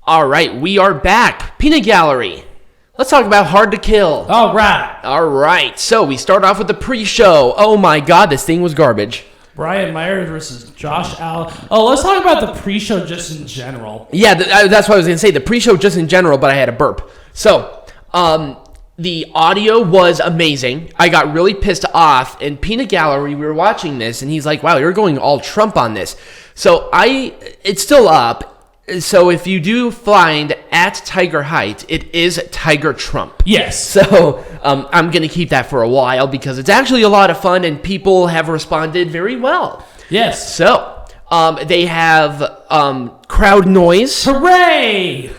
All right, we are back. Peanut Gallery. Let's talk about Hard to Kill. All right. All right, so we start off with the pre-show. Oh my God, this thing was garbage. Brian Myers versus Josh Allen. Oh, let's talk about the pre-show just in general. Yeah, that's what I was going to say. The pre-show just in general, but I had a burp. So, the audio was amazing. I got really pissed off. And Peanut Gallery, we were watching this, and he's like, wow, you're going all Trump on this. So, it's still up. So if you do find at Tiger Height, it is Tiger Trump. Yes. So I'm going to keep that for a while because it's actually a lot of fun and people have responded very well. Yes. So they have crowd noise. Hooray!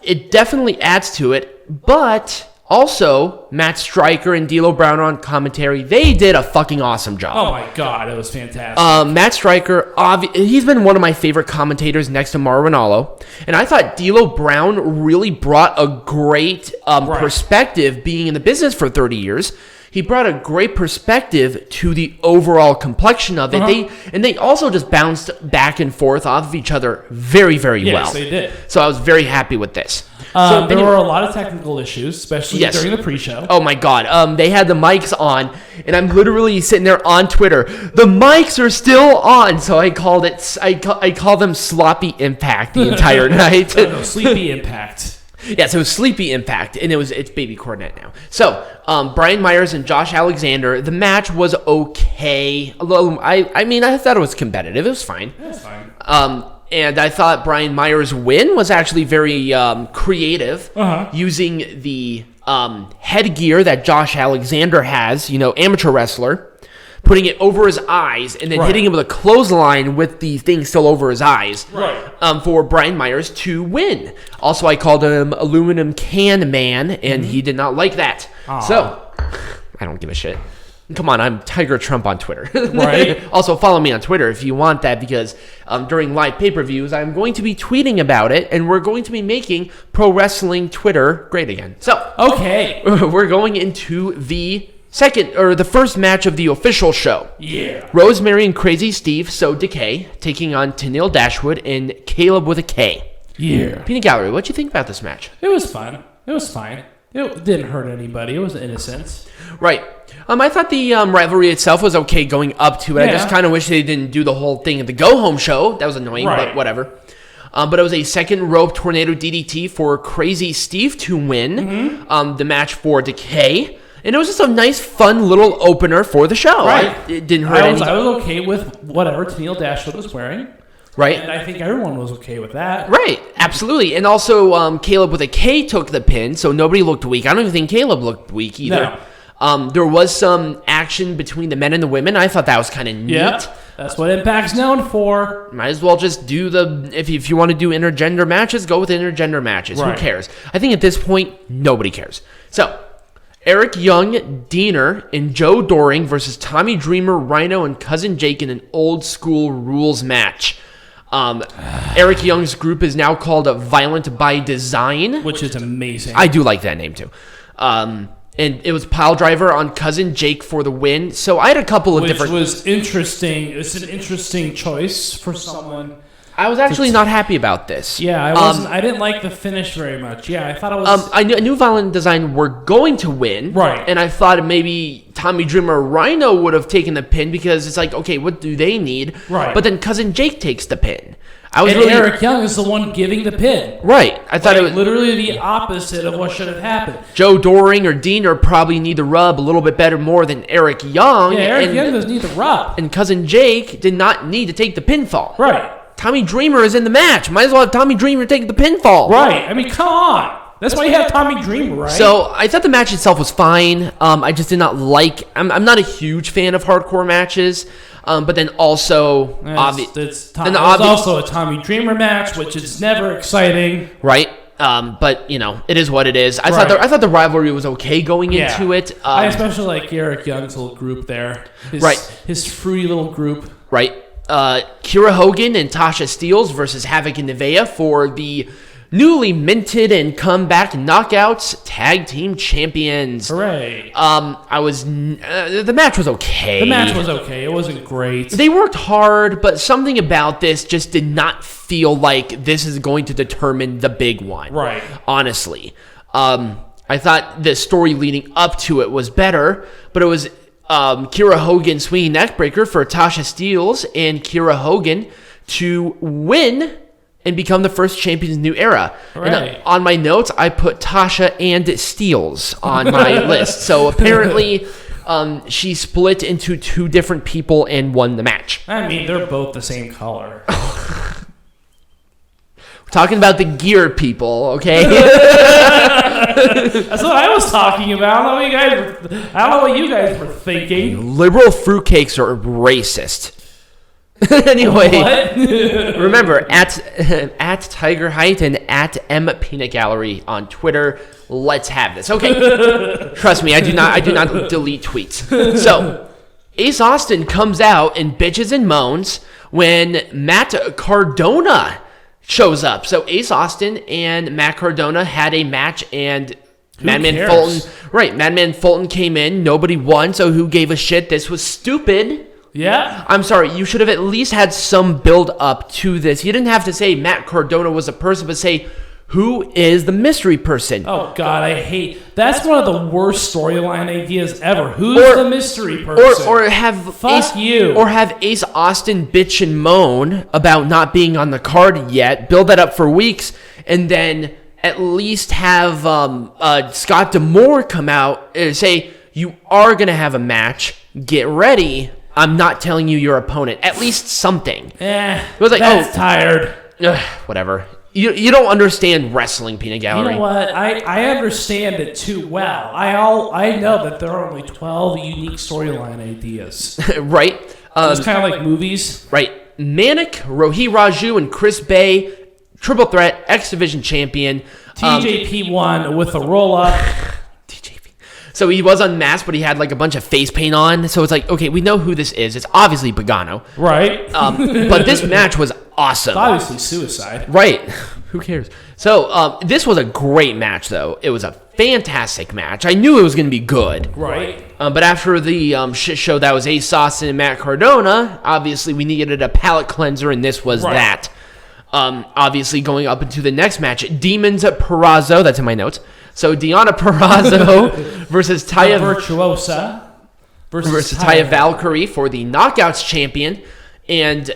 It definitely adds to it, but also Matt Stryker and D'Lo Brown on commentary. They did a fucking awesome job. Oh my God, it was fantastic. Matt Stryker, he's been one of my favorite commentators next to Mauro Ranallo. And I thought D'Lo Brown really brought a great perspective, being in the business for 30 years. He brought a great perspective to the overall complexion of it. They also just bounced back and forth off of each other very, very well. Yes, they did. So I was very happy with this. There were a lot of technical issues, especially during the pre-show. Oh my God. They had the mics on, and I'm literally sitting there on Twitter. The mics are still on, so I called it. I call them Sloppy Impact the entire night. No, Sleepy Impact. Yes, it was Sleepy Impact, and it's Baby Cornet now. So, Brian Myers and Josh Alexander, the match was okay. I thought it was competitive. It was fine. It was fine. And I thought Brian Myers' win was actually very creative, using the headgear that Josh Alexander has, amateur wrestler, putting it over his eyes and then hitting him with a clothesline with the thing still over his eyes for Brian Myers to win. Also, I called him Aluminum Can Man, and he did not like that. So, I don't give a shit. Come on, I'm Tiger Trump on Twitter. Right. Also, follow me on Twitter if you want that, because during live pay-per-views, I'm going to be tweeting about it, and we're going to be making pro wrestling Twitter great again. So, okay, we're going into the first match of the official show. Yeah. Rosemary and Crazy Steve, so Decay, taking on Tenille Dashwood and Caleb with a K. Yeah. Peanut Gallery, what'd you think about this match? It was fun. It was fine. It didn't hurt anybody. It was innocent. Right. I thought the rivalry itself was okay going up to it. Yeah. I just kind of wish they didn't do the whole thing at the go-home show. That was annoying, but whatever. But it was a second rope tornado DDT for Crazy Steve to win the match for Decay. And it was just a nice, fun little opener for the show. Right. It didn't hurt anything. I was okay with whatever Tenille Dashwood was wearing. Right. And I think everyone was okay with that. Right. Absolutely. And also, Caleb with a K took the pin, so nobody looked weak. I don't even think Caleb looked weak either. No. There was some action between the men and the women. I thought that was kind of neat. Yep. That's what Impact's known for. Might as well just do if you want to do intergender matches, go with intergender matches. Who cares? I think at this point, nobody cares. So, Eric Young, Diener, and Joe Doring versus Tommy Dreamer, Rhino, and Cousin Jake in an old school rules match. Eric Young's group is now called Violent by Design, which is amazing. I do like that name too. And it was Pile Driver on Cousin Jake for the win. So I had a couple of different. Which was interesting. It's an interesting choice for someone. I was actually not happy about this. Yeah, I wasn't. I didn't like the finish very much. Yeah, I thought it was. I knew Violent Design were going to win, and I thought maybe Tommy Dreamer or Rhino would have taken the pin because it's like, okay, what do they need? Right. But then Cousin Jake takes the pin. Eric Young is the one giving the pin. Right. I thought it was literally the opposite of what should have happened. Joe Doring or Diener probably need the rub a little bit better more than Eric Young. Yeah, Eric Young doesn't need the rub. And Cousin Jake did not need to take the pinfall. Right. Tommy Dreamer is in the match. Might as well have Tommy Dreamer take the pinfall. Right. I mean, come on. That's why you have Tommy Dreamer, right? So, I thought the match itself was fine. I just did not like... I'm not a huge fan of hardcore matches. But then also... It's also a Tommy Dreamer match, which is never exciting. Right. But, it is what it is. I thought the rivalry was okay going into it. I especially like Eric Young's little group there. His fruity little group. Right. Kira Hogan and Tasha Steeles versus Havoc and Nevaeh for the newly minted and comeback knockouts tag team champions. Hooray! The match was okay. The match was okay. It wasn't great. They worked hard, but something about this just did not feel like this is going to determine the big one. Right. Honestly, I thought the story leading up to it was better, but it was Kira Hogan swinging neckbreaker for Tasha Steelz and Kira Hogan to win and become the first champion in the new era. Right. And on my notes, I put Tasha and Steelz on my list. So apparently, she split into two different people and won the match. I mean, they're both the same color. We're talking about the gear people, okay? That's what I was talking about. I don't know what you guys were thinking. Liberal fruitcakes are racist. Anyway, remember at Tiger Height and at M Peanut Gallery on Twitter. Let's have this. Okay, trust me, I do not delete tweets. So, Ace Austin comes out and bitches and moans when Matt Cardona shows up. So Ace Austin and Matt Cardona had a match, and Madman Fulton came in. Nobody won, so who gave a shit? This was stupid. Yeah. I'm sorry, you should have at least had some build up to this. You didn't have to say Matt Cardona was a person, but say, who is the mystery person? Oh, God, I hate... That's one of the worst storyline ideas ever. Who's the mystery person? Or have Fuck you. Or have Ace Austin bitch and moan about not being on the card yet, build that up for weeks, and then at least have Scott D'Amore come out and say, you are going to have a match, get ready, I'm not telling you your opponent. At least something. It was like, that's tired. Whatever. You don't understand wrestling, Peanut Gallery. You know what? I understand it too well. I know that there are only 12 unique storyline ideas. Right. It's kind of like movies. Right. Manik, Rohit Raju, and Chris Bay, Triple Threat, X Division champion. TJP won with a roll-up. So he was unmasked, but he had like a bunch of face paint on. So it's like, okay, we know who this is. It's obviously Pagano. Right. But this match was awesome. It's obviously suicide. Right. Who cares? So this was a great match, though. It was a fantastic match. I knew it was going to be good. Right. But after the shit show that was Ace Austin and Matt Cardona, obviously we needed a palate cleanser, and this was that. Obviously going up into the next match, Demons Purrazzo, that's in my notes. So Deonna Purrazzo versus Taya Virtuosa versus Taya Valkyrie for the Knockouts champion. And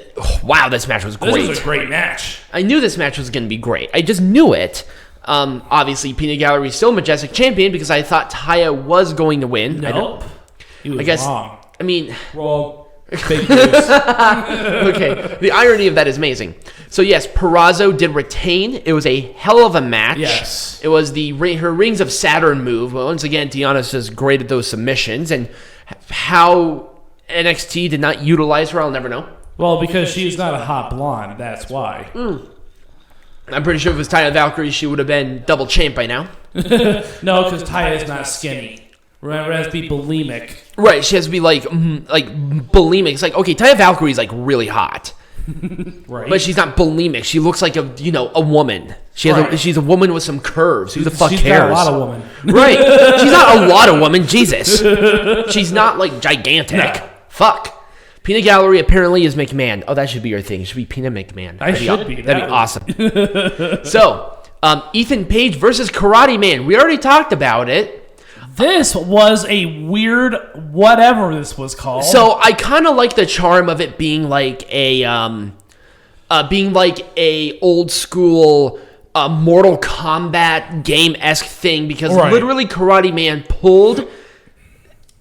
wow, this match was great. This was a great match. I knew this match was going to be great. I just knew it. Obviously, Peanut Gallery is still Majestic champion because I thought Taya was going to win. Nope. He was wrong. I mean... Wrong. Fake news. Okay, the irony of that is amazing. So yes, Purrazzo did retain. It was a hell of a match. Yes. It was her Rings of Saturn move. Well, once again, Deonna's just great at those submissions, and how NXT did not utilize her, I'll never know. Well, because she's not a hot blonde, that's why. I'm pretty sure if it was Taya Valkyrie, she would have been double champ by now. No, because Taya is not skinny. Remember, it has to be bulimic. Right, she has to be like bulimic. It's like, okay, Taya Valkyrie's like really hot. Right. But she's not bulimic. She looks like a woman. She's a woman with some curves. Who the fuck she's cares? She's not a lot of woman. Right. She's not a lot of woman. Jesus. She's not like gigantic. No. Fuck. Peanut Gallery apparently is McMahon. Oh, that should be your thing. It should be Peanut McMahon. That'd be awesome. So, Ethan Page versus Karate Man. We already talked about it. This was a weird whatever this was called. So I kind of like the charm of it being like a old school Mortal Kombat game-esque thing because literally Karate Man pulled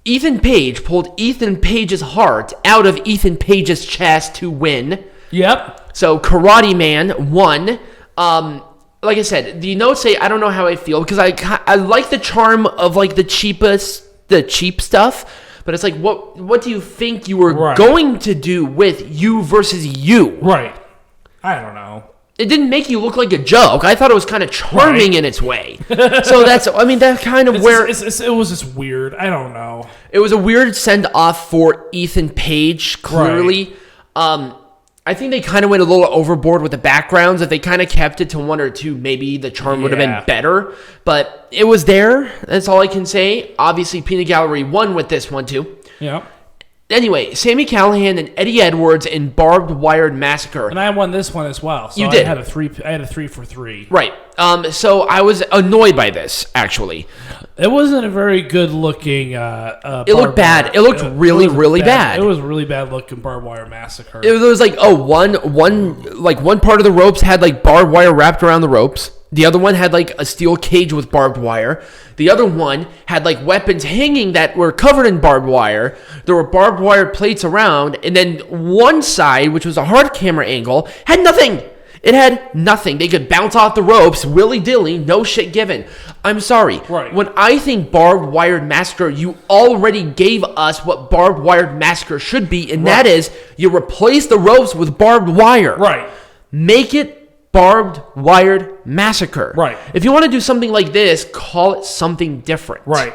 Ethan Page's heart out of Ethan Page's chest to win. Yep. So Karate Man won. Like I said, the notes say I don't know how I feel because I like the charm of like the cheap stuff, but it's like what do you think you were going to do with you versus you? Right. I don't know. It didn't make you look like a joke. I thought it was kind of charming in its way. So that's kind of where it was just weird. I don't know. It was a weird send off for Ethan Page. Clearly. I think they kind of went a little overboard with the backgrounds. If they kind of kept it to 1 or 2, maybe the charm would have been better. But it was there. That's all I can say. Obviously, Peanut Gallery won with this one, too. Yeah. Anyway, Sami Callihan and Eddie Edwards in Barbed Wired Massacre. And I won this one as well. So you did. I had a 3 for 3. Right. So I was annoyed by this, actually. It wasn't a very good looking. It looked bad. It looked really bad. It was a really bad looking barbed wire massacre. It was like one part of the ropes had like barbed wire wrapped around the ropes. The other one had like a steel cage with barbed wire. The other one had like weapons hanging that were covered in barbed wire. There were barbed wire plates around, and then one side, which was a hard camera angle, had nothing. It had nothing. They could bounce off the ropes willy-dilly, no shit given. I'm sorry. Right. When I think barbed wired massacre, you already gave us what barbed wired massacre should be, and that is you replace the ropes with barbed wire. Right. Make it barbed wired massacre. Right. If you want to do something like this, call it something different. Right.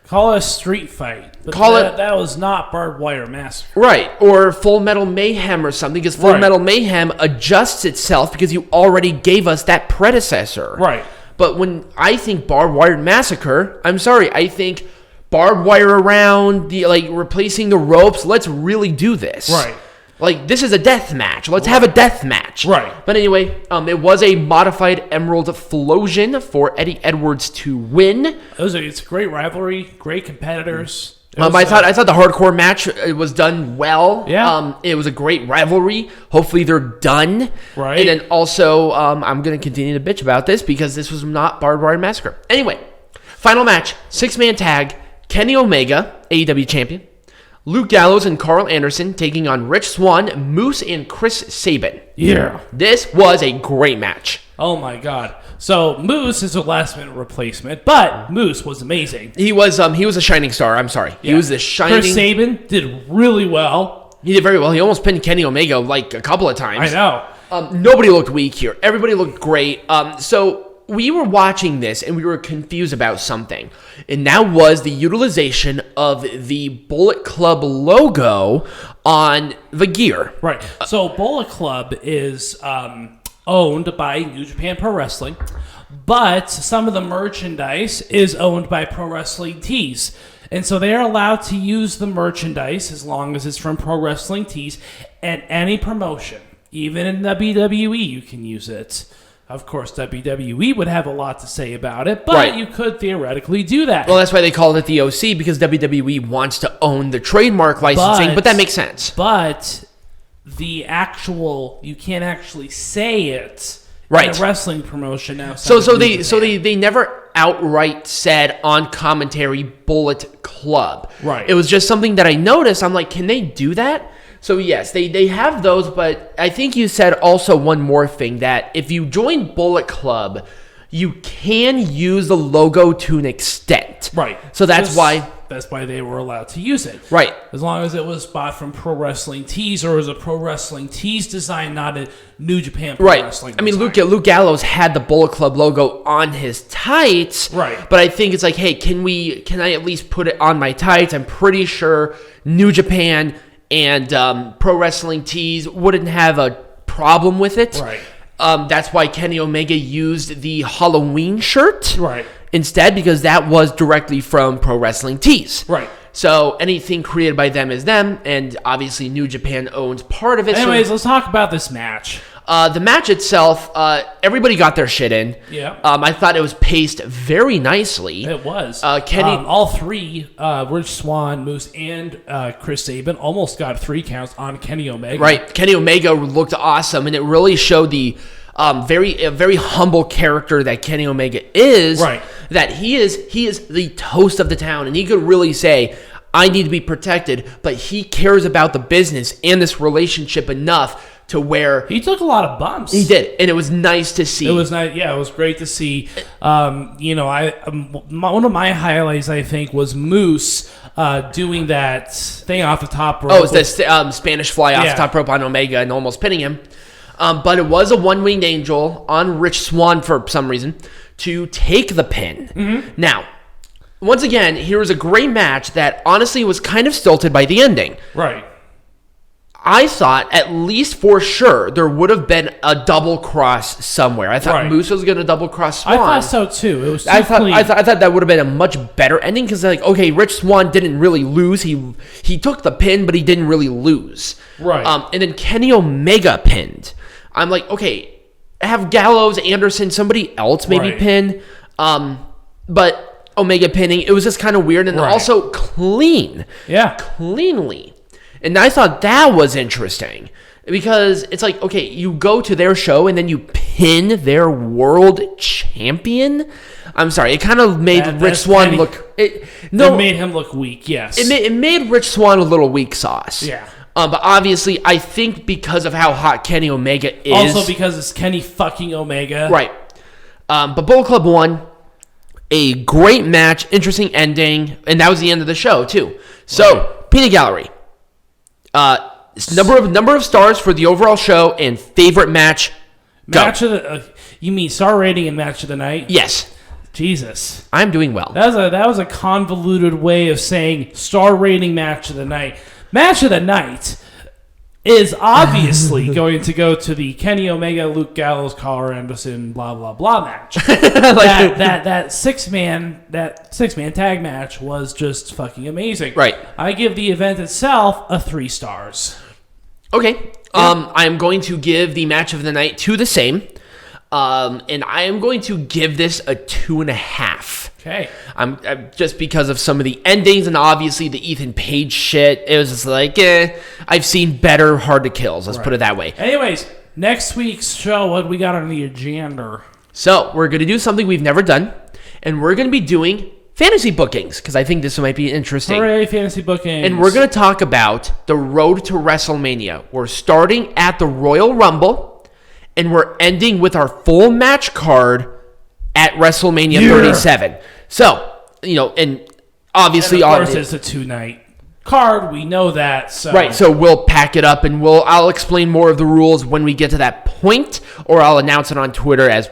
Call it a street fight. But that was not barbed wire massacre. Right. Or Full Metal Mayhem or something, because Full Metal Mayhem adjusts itself because you already gave us that predecessor. Right. But when I think barbed wire massacre, I'm sorry, I think barbed wire around, replacing the ropes. Let's really do this. Right. Like, this is a death match. Let's have a death match. Right. But anyway, it was a modified Emerald Flosion for Eddie Edwards to win. It's a great rivalry, great competitors. I thought the hardcore match was done well. Yeah. It was a great rivalry. Hopefully they're done. Right. And then also, I'm going to continue to bitch about this because this was not Barbed Wire Massacre. Anyway, final match, 6-man tag, Kenny Omega, AEW champion, Luke Gallows and Carl Anderson taking on Rich Swann, Moose, and Chris Sabin. Yeah. This was a great match. Oh, my God. So, Moose is a last-minute replacement, but Moose was amazing. He was a shining star. I'm sorry. Yeah. He was the shining... Chris Sabin did really well. He did very well. He almost pinned Kenny Omega like a couple of times. I know. Nobody looked weak here. Everybody looked great. So we were watching this and we were confused about something. And that was the utilization of the Bullet Club logo on the gear. Right. So Bullet Club is owned by New Japan Pro Wrestling, but some of the merchandise is owned by Pro Wrestling Tees. And so they are allowed to use the merchandise as long as it's from Pro Wrestling Tees at any promotion. Even in WWE, you can use it. Of course, WWE would have a lot to say about it, but you could theoretically do that. Well, that's why they called it the OC, because WWE wants to own the trademark licensing, but that makes sense. But you can't actually say it in a wrestling promotion now. So they never outright said on commentary Bullet Club. Right. It was just something that I noticed. I'm like, can they do that? So yes, they have those, but I think you said also one more thing, that if you join Bullet Club, you can use the logo to an extent. Right. So that's why they were allowed to use it. Right. As long as it was bought from Pro Wrestling Tees or was a Pro Wrestling Tees design, not a New Japan Pro Wrestling design. I mean, Luke Gallows had the Bullet Club logo on his tights. Right. But I think it's like, hey, can I at least put it on my tights? I'm pretty sure New Japan and Pro Wrestling Tees wouldn't have a problem with it. Right. That's why Kenny Omega used the Halloween shirt instead, because that was directly from Pro Wrestling Tees. Right. So anything created by them is them, and obviously New Japan owns part of it. Anyways, let's talk about this match. The match itself, everybody got their shit in. Yeah. I thought it was paced very nicely. It was. Kenny, all three, Rich Swann, Moose, and Chris Sabin, almost got 3 counts on Kenny Omega. Right. Kenny Omega looked awesome, and it really showed the very humble character that Kenny Omega is. Right. That he is the toast of the town, and he could really say, I need to be protected, but he cares about the business and this relationship enough to where he took a lot of bumps. He did, and it was nice to see. It was nice. Yeah, it was great to see. One of my highlights, I think, was Moose doing that thing off the top rope. Oh, it's the Spanish fly off the top rope on Omega and almost pinning him. But it was a one-winged angel on Rich Swann for some reason to take the pin. Mm-hmm. Now, once again, here was a great match that honestly was kind of stilted by the ending. Right. I thought, at least for sure, there would have been a double cross somewhere. I thought Moose was going to double cross Swan. I thought so too. It was I thought that would have been a much better ending because, like, okay, Rich Swann didn't really lose. He took the pin, but he didn't really lose. Right. And then Kenny Omega pinned. I'm like, okay, have Gallows, Anderson, somebody else maybe pin. But Omega pinning, it was just kind of weird and also clean. Yeah. Cleanly. And I thought that was interesting because it's like, okay, you go to their show and then you pin their world champion. I'm sorry, it kind of made Rich Swann look. It made him look weak. Yes, it made Rich Swann a little weak sauce. Yeah. But obviously, I think because of how hot Kenny Omega is, also because it's Kenny fucking Omega, right? But Bullet Club won. A great match, interesting ending, and that was the end of the show too. So, Peanut Gallery. Number of stars for the overall show and favorite match. Match of the you mean star rating and match of the night? Yes. Jesus, I'm doing well. That was a convoluted way of saying star rating match of the night. Match of the night is obviously going to go to the Kenny Omega, Luke Gallows, Carl Anderson, blah blah blah match. that six man tag match was just fucking amazing. Right. I give the event itself a 3 stars. Okay. I am going to give the match of the night 2 the same. And I am going to give this a 2.5. Okay. I'm just because of some of the endings and obviously the Ethan Page shit. It was just like, I've seen better hard to kills. Let's put it that way. Anyways, next week's show, what we got on the agenda? So we're going to do something we've never done, and we're going to be doing fantasy bookings because I think this might be interesting. Hooray, fantasy bookings! And we're going to talk about the road to WrestleMania. We're starting at the Royal Rumble, and we're ending with our full match card at WrestleMania 37. So, and obviously, and of course, it's a 2-night card. We know that. So. Right. So we'll pack it up, and I'll explain more of the rules when we get to that point, or I'll announce it on Twitter as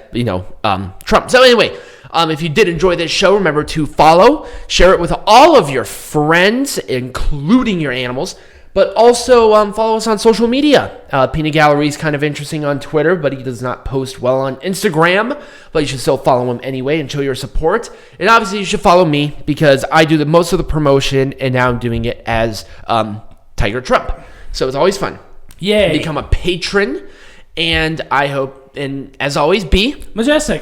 Trump. So anyway, if you did enjoy this show, remember to follow, share it with all of your friends, including your animals. But also follow us on social media. Peanut Gallery is kind of interesting on Twitter, but he does not post well on Instagram. But you should still follow him anyway and show your support. And obviously you should follow me because I do most of the promotion, and now I'm doing it as Tiger Trump. So it's always fun. Yay. Become a patron, and I hope, and as always, be majestic.